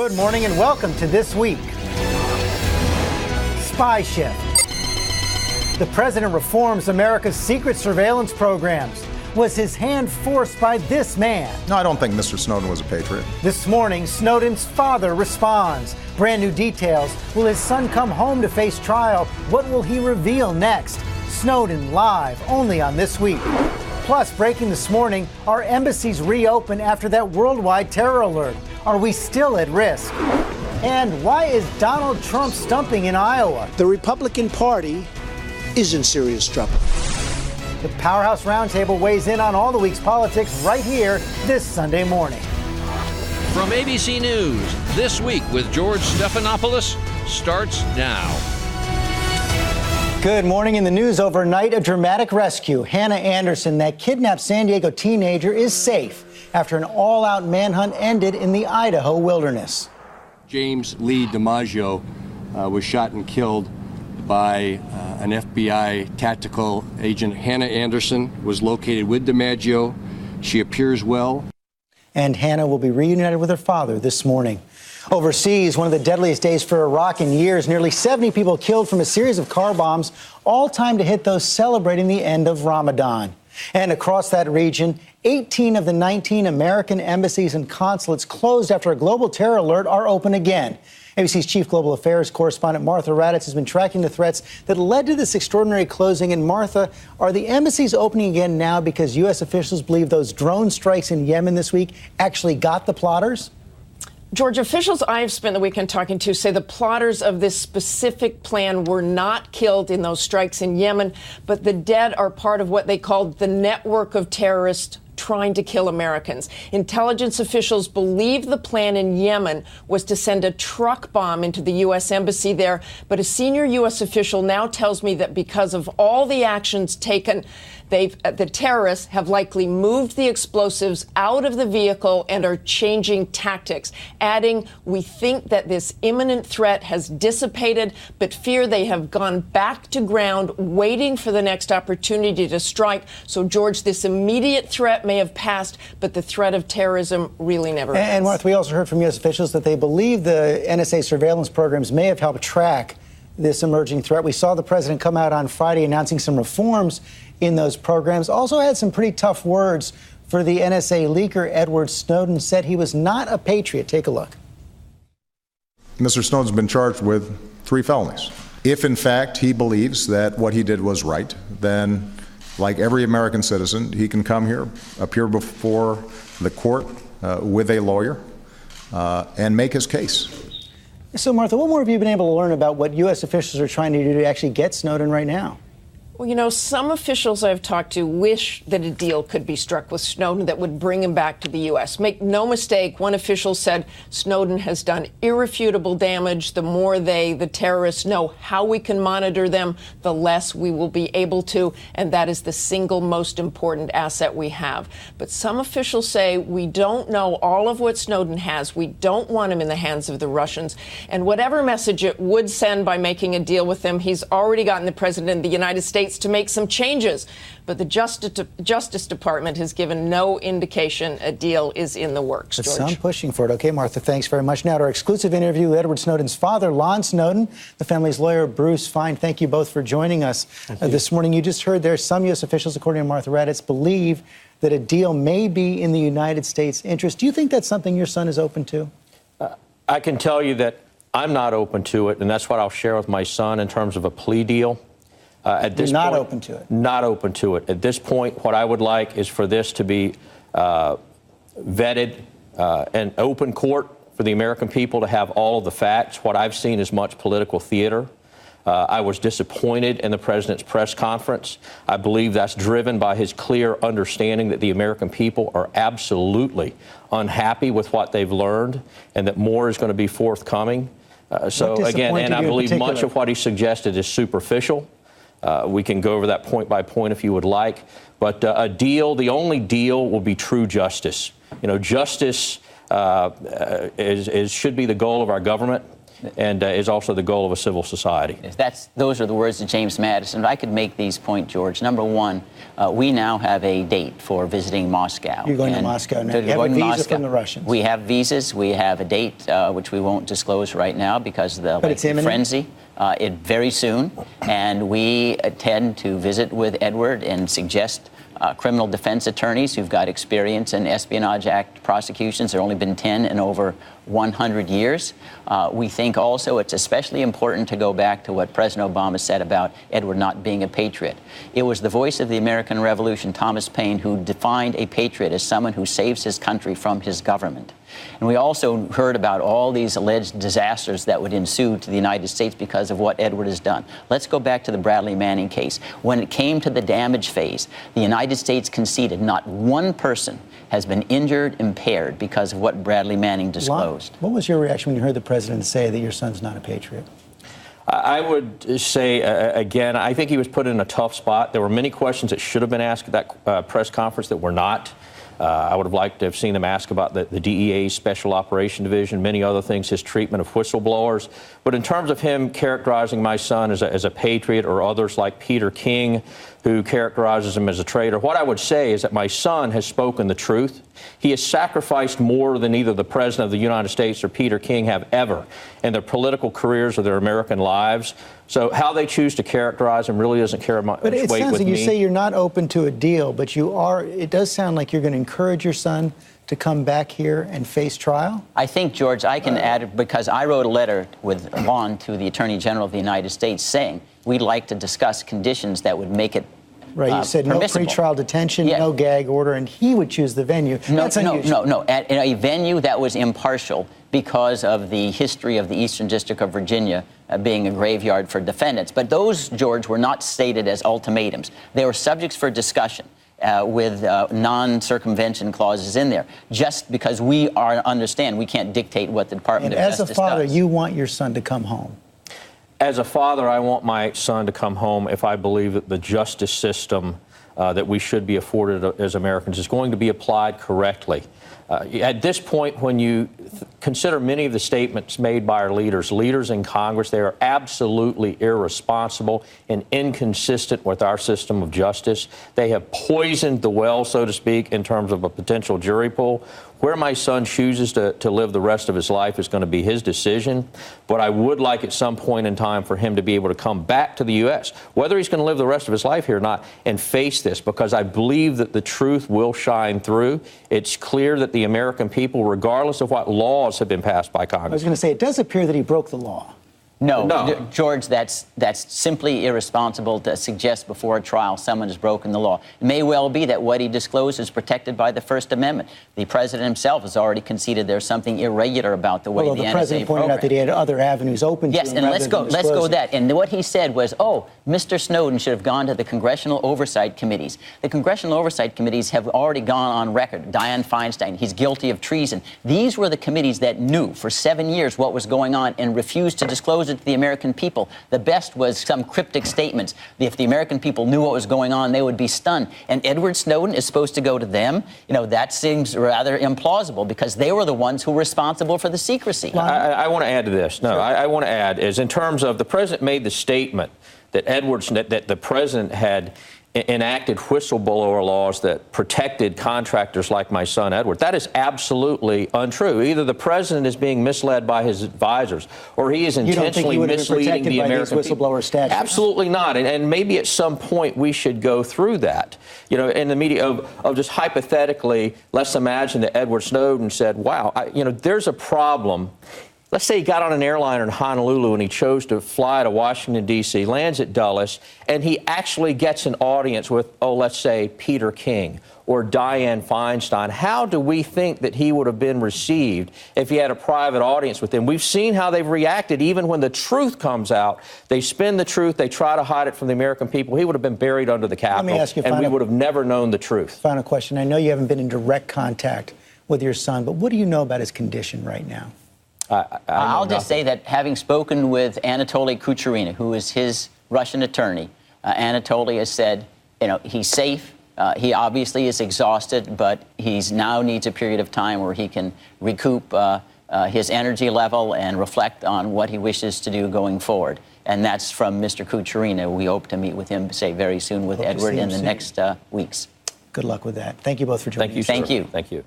Good morning and welcome to This Week. Spy Shift. The president reforms America's secret surveillance programs. Was his hand forced by this man? No, I don't think Mr. Snowden was a patriot. This morning, Snowden's father responds. Brand new details. Will his son come home to face trial? What will he reveal next? Snowden live only on This Week. Plus, breaking this morning, our embassies reopen after that worldwide terror alert. Are we still at risk? And why is Donald Trump stumping in Iowa? The Republican Party is in serious trouble. The Powerhouse Roundtable weighs in on all the week's politics right here this Sunday morning. From ABC News, This Week with George Stephanopoulos starts now. Good morning. In the news overnight, a dramatic rescue. Hannah Anderson, that kidnapped San Diego teenager, is safe after an all-out manhunt ended in the Idaho wilderness. James Lee DiMaggio was shot and killed by an FBI tactical agent. Hannah Anderson was located with DiMaggio. She appears well. And Hannah will be reunited with her father this morning. Overseas, one of the deadliest days for Iraq in years. Nearly 70 people killed from a series of car bombs, all timed to hit those celebrating the end of Ramadan. And across that region, 18 of the 19 American embassies and consulates closed after a global terror alert are open again. ABC's chief global affairs correspondent Martha Raddatz has been tracking the threats that led to this extraordinary closing. And Martha, are the embassies opening again now because U.S. officials believe those drone strikes in Yemen this week actually got the plotters? George, officials I have spent the weekend talking to say the plotters of this specific plan were not killed in those strikes in Yemen, but the dead are part of what they called the network of terrorists trying to kill Americans. Intelligence officials believe the plan in Yemen was to send a truck bomb into the U.S. embassy there, but a senior U.S. official now tells me that because of all the actions taken, the terrorists have likely moved the explosives out of the vehicle and are changing tactics, adding, we think that this imminent threat has dissipated, but fear they have gone back to ground, waiting for the next opportunity to strike. So, George, this immediate threat may have passed, but the threat of terrorism really never ends. And, Martha, we also heard from U.S. officials that they believe the NSA surveillance programs may have helped track this emerging threat. We saw the president come out on Friday announcing some reforms in those programs. Also had some pretty tough words for the NSA leaker. Edward Snowden said he was not a patriot. Take a look. Mr. Snowden's been charged with 3 felonies. If, in fact, he believes that what he did was right, then, like every American citizen, he can come here, appear before the court with a lawyer, and make his case. So, Martha, what more have you been able to learn about what U.S. officials are trying to do to actually get Snowden right now? Well, you know, some officials I've talked to wish that a deal could be struck with Snowden that would bring him back to the U.S. Make no mistake, one official said Snowden has done irrefutable damage. The more the terrorists, know how we can monitor them, the less we will be able to. And that is the single most important asset we have. But some officials say we don't know all of what Snowden has. We don't want him in the hands of the Russians. And whatever message it would send by making a deal with them, he's already gotten the president of the United States to make some changes. But the Justice Department has given no indication a deal is in the works, George. But some pushing for it. Okay, Martha, thanks very much. Now to our exclusive interview with Edward Snowden's father, Lon Snowden, the family's lawyer, Bruce Fine. Thank you both for joining us this morning. You just heard there some U.S. officials, according to Martha Raddatz, believe that a deal may be in the United States' interest. Do you think that's something your son is open to? I can tell you that I'm not open to it, and that's what I'll share with my son in terms of a plea deal. At this You're not point, open to it? Not open to it. At this point, what I would like is for this to be vetted in open court for the American people to have all of the facts. What I've seen is much political theater. I was disappointed in the president's press conference. I believe that's driven by his clear understanding that the American people are absolutely unhappy with what they've learned and that more is going to be forthcoming. So, again, and I believe much of what he suggested is superficial. We can go over that point by point if you would like. But a deal, the only deal will be true justice. You know, justice should be the goal of our government. and is also the goal of a civil society. Those are the words of James Madison. If I could make these points, George. Number one, we now have a date for visiting Moscow. You're going to Moscow now. You have a visa from the Russians. We have visas. We have a date, which we won't disclose right now because of the frenzy. Very soon. And we intend to visit with Edward and suggest criminal defense attorneys who've got experience in Espionage Act prosecutions. There have only been 10 in over 100 years. We think also it's especially important to go back to what President Obama said about Edward not being a patriot. It was the voice of the American Revolution, Thomas Paine, who defined a patriot as someone who saves his country from his government. And we also heard about all these alleged disasters that would ensue to the United States because of what Edward has done. Let's go back to the Bradley Manning case. When it came to the damage phase, the United States conceded not one person has been injured, impaired because of what Bradley Manning disclosed. What was your reaction when you heard the president say that your son's not a patriot? I would say, again, I think he was put in a tough spot. There were many questions that should have been asked at that press conference that were not. I would have liked to have seen them ask about the DEA's Special Operation Division, many other things, his treatment of whistleblowers. But in terms of him characterizing my son as a patriot, or others like Peter King, who characterizes him as a traitor, what I would say is that my son has spoken the truth. He has sacrificed more than either the President of the United States or Peter King have ever in their political careers or their American lives. So how they choose to characterize him really doesn't carry much weight with me. But it sounds like you say you're not open to a deal, but you are. It does sound like you're going to encourage your son to come back here and face trial? I think, George, I can add, because I wrote a letter with Juan to the Attorney General of the United States saying we'd like to discuss conditions that would make it right, you said permissible. No pretrial detention, no gag order, and he would choose the venue. That's unusual. No. At a venue that was impartial because of the history of the Eastern District of Virginia being a graveyard for defendants. But those, George, were not stated as ultimatums. They were subjects for discussion. With non-circumvention clauses in there, just because we understand we can't dictate what the Department of Justice does. And as a father, you want your son to come home? As a father, I want my son to come home if I believe that the justice system that we should be afforded as Americans is going to be applied correctly. At this point, when you consider many of the statements made by our leaders in Congress, they are absolutely irresponsible and inconsistent with our system of justice. They have poisoned the well, so to speak, in terms of a potential jury pool. Where my son chooses to live the rest of his life is going to be his decision. But I would like at some point in time for him to be able to come back to the U.S., whether he's going to live the rest of his life here or not, and face this, because I believe that the truth will shine through. It's clear that the American people, regardless of what laws have been passed by Congress. I was going to say, it does appear that he broke the law. No, George, that's simply irresponsible to suggest before a trial someone has broken the law. It may well be that what he disclosed is protected by the First Amendment. The president himself has already conceded there's something irregular about the way the NSA the president pointed out that he had other avenues open to him. Yes, and let's go that. And what he said was, Mr. Snowden should have gone to the Congressional Oversight Committees. The Congressional Oversight Committees have already gone on record. Dianne Feinstein, he's guilty of treason. These were the committees that knew for 7 years what was going on and refused to disclose it to the American people. The best was some cryptic statements. If the American people knew what was going on, they would be stunned. And Edward Snowden is supposed to go to them? That seems rather implausible because they were the ones who were responsible for the secrecy. I want to add to this. No, I want to add is in terms of the president made the statement that that the president had enacted whistleblower laws that protected contractors like my son Edward. That is absolutely untrue. Either the president is being misled by his advisors or he is intentionally misleading the American people. Whistleblower statutes? Absolutely not. And maybe at some point we should go through that. In the media of just hypothetically, let's imagine that Edward Snowden said, wow, there's a problem. Let's say he got on an airliner in Honolulu and he chose to fly to Washington, D.C., lands at Dulles, and he actually gets an audience with, let's say, Peter King or Dianne Feinstein. How do we think that he would have been received if he had a private audience with them? We've seen how they've reacted even when the truth comes out. They spin the truth. They try to hide it from the American people. He would have been buried under the Capitol, Let me ask you and we would have never known the truth. Final question. I know you haven't been in direct contact with your son, but what do you know about his condition right now? I'll just say that having spoken with Anatoly Kucherina, who is his Russian attorney, Anatoly has said, he's safe. He obviously is exhausted, but he now needs a period of time where he can recoup his energy level and reflect on what he wishes to do going forward. And that's from Mr. Cucciarino. We hope to meet with him, say, very soon with Edward in the next weeks. Good luck with that. Thank you both for joining us. Thank you. Thank you.